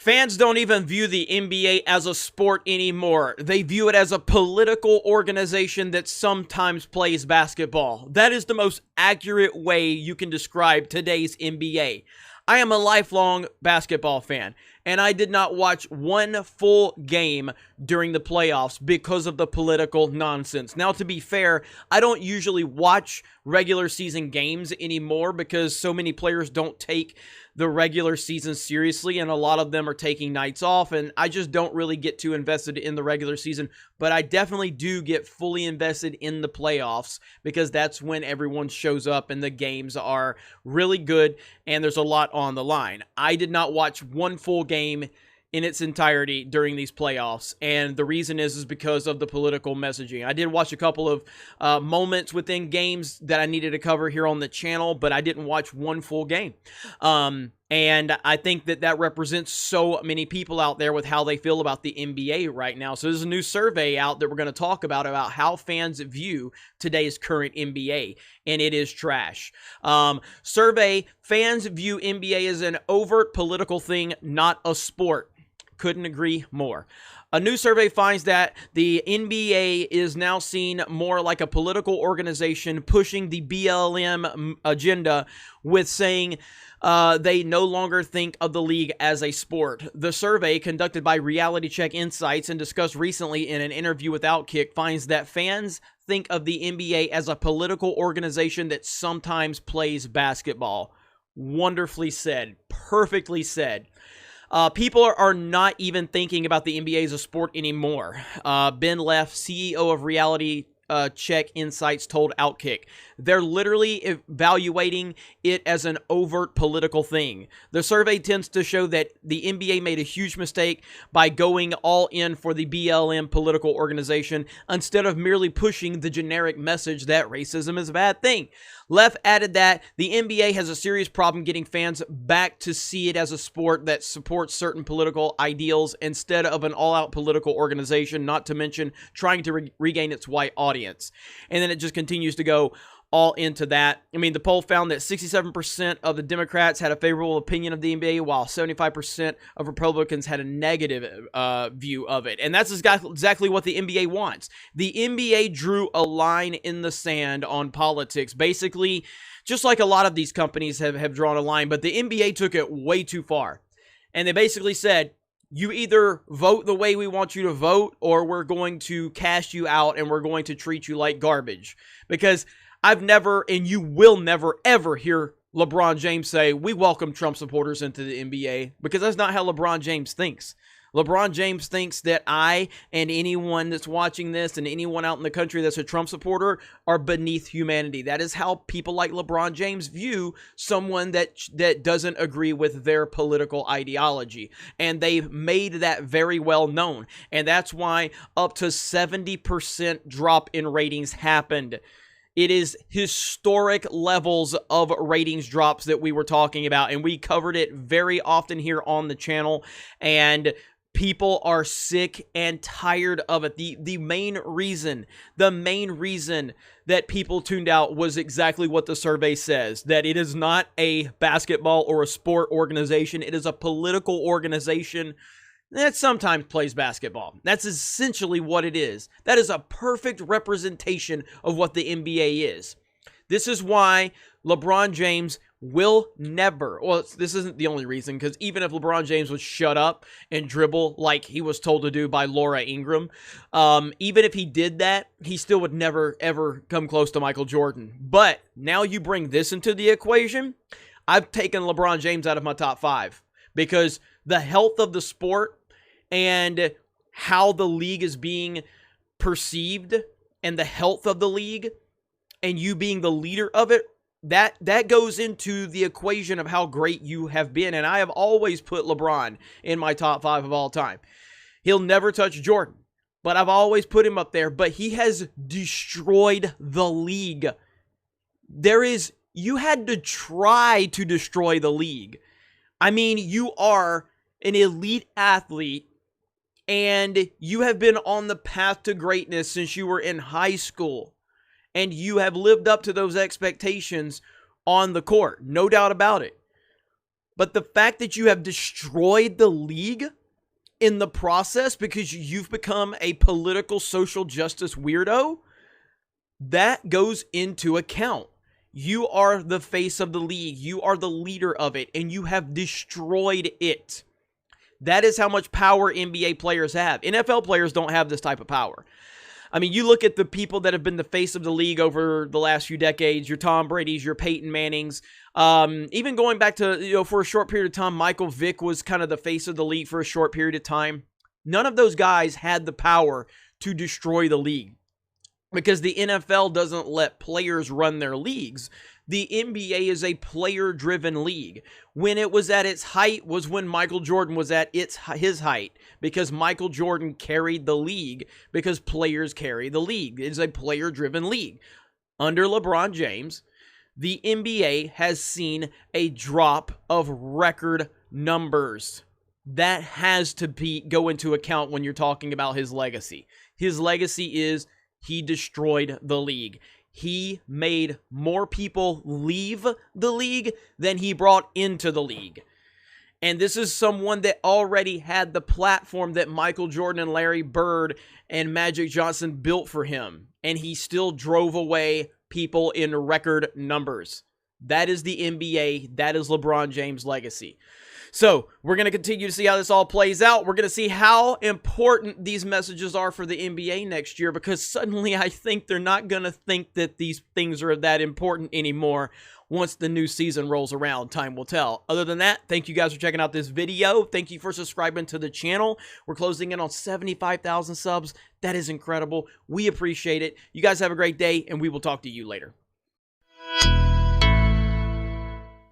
Fans don't even view the NBA as a sport anymore. They view it as a political organization that sometimes plays basketball. That is the most accurate way you can describe today's NBA. I am a lifelong basketball fan, and I did not watch one full game during the playoffs because of the political nonsense. Now, to be fair, I don't usually watch regular season games anymore because so many players don't take the regular season seriously, and a lot of them are taking nights off, and I just don't really get too invested in the regular season, but I definitely do get fully invested in the playoffs because that's when everyone shows up and the games are really good and there's a lot on the line. I did not watch one full game in its entirety during these playoffs, and the reason is because of the political messaging. I did watch a couple of moments within games that I needed to cover here on the channel, but I didn't watch one full game. And I think that represents so many people out there with how they feel about the NBA right now. So there's a new survey out that we're going to talk about how fans view today's current NBA, and it is trash. Survey, fans view NBA as an overt political thing, not a sport. Couldn't agree more. A new survey finds that the NBA is now seen more like a political organization pushing the BLM agenda, with saying they no longer think of the league as a sport. The survey, conducted by Reality Check Insights and discussed recently in an interview with Outkick, finds that fans think of the NBA as a political organization that sometimes plays basketball. Wonderfully said. Perfectly said. People are not even thinking about the NBA as a sport anymore. Ben Leff, CEO of Reality Check Insights, told Outkick, they're literally evaluating it as an overt political thing. The survey tends to show that the NBA made a huge mistake by going all in for the BLM political organization instead of merely pushing the generic message that racism is a bad thing. Leff added that the NBA has a serious problem getting fans back to see it as a sport that supports certain political ideals instead of an all-out political organization, not to mention trying to regain its white audience. And then it just continues to go all into that. I mean, the poll found that 67% of the Democrats had a favorable opinion of the NBA, while 75% of Republicans had a negative view of it. And that's exactly what the NBA wants. The NBA drew a line in the sand on politics, basically, just like a lot of these companies have drawn a line, but the NBA took it way too far. And they basically said, you either vote the way we want you to vote, or we're going to cast you out and we're going to treat you like garbage. Because I've never, and you will never, ever hear LeBron James say, we welcome Trump supporters into the NBA, because that's not how LeBron James thinks. LeBron James thinks that I and anyone that's watching this and anyone out in the country that's a Trump supporter are beneath humanity. That is how people like LeBron James view someone that doesn't agree with their political ideology. And they've made that very well known. And that's why up to 70% drop in ratings happened. It is historic levels of ratings drops that we were talking about, and we covered it very often here on the channel, and people are sick and tired of it. The main reason that people tuned out was exactly what the survey says, that it is not a basketball or a sport organization. It is a political organization that sometimes plays basketball. That's essentially what it is. That is a perfect representation of what the NBA is. This is why LeBron James will never, well, this isn't the only reason, because even if LeBron James would shut up and dribble like he was told to do by Laura Ingraham, even if he did that, he still would never, ever come close to Michael Jordan. But now you bring this into the equation, I've taken LeBron James out of my top 5, because the health of the sport and how the league is being perceived and the health of the league and you being the leader of it, that goes into the equation of how great you have been. And I have always put LeBron in my top 5 of all time. He'll never touch Jordan, but I've always put him up there. But he has destroyed the league. You had to try to destroy the league. I mean, you are an elite athlete, and you have been on the path to greatness since you were in high school, and you have lived up to those expectations on the court, no doubt about it. But the fact that you have destroyed the league in the process because you've become a political social justice weirdo, that goes into account. You are the face of the league. You are the leader of it, and you have destroyed it. That is how much power NBA players have. NFL players don't have this type of power. I mean, you look at the people that have been the face of the league over the last few decades, your Tom Brady's, your Peyton Manning's, even going back to, for a short period of time, Michael Vick was kind of the face of the league for a short period of time. None of those guys had the power to destroy the league because the NFL doesn't let players run their leagues. The NBA is a player-driven league. When it was at its height was when Michael Jordan was at his height, because Michael Jordan carried the league, because players carry the league. It is a player-driven league. Under LeBron James, the NBA has seen a drop of record numbers. That has to go into account when you're talking about his legacy. His legacy is he destroyed the league. He made more people leave the league than he brought into the league. And this is someone that already had the platform that Michael Jordan and Larry Bird and Magic Johnson built for him. And he still drove away people in record numbers. That is the NBA. That is LeBron James' legacy. So we're going to continue to see how this all plays out. We're going to see how important these messages are for the NBA next year, because suddenly I think they're not going to think that these things are that important anymore once the new season rolls around. Time will tell. Other than that, thank you guys for checking out this video. Thank you for subscribing to the channel. We're closing in on 75,000 subs. That is incredible. We appreciate it. You guys have a great day, and we will talk to you later.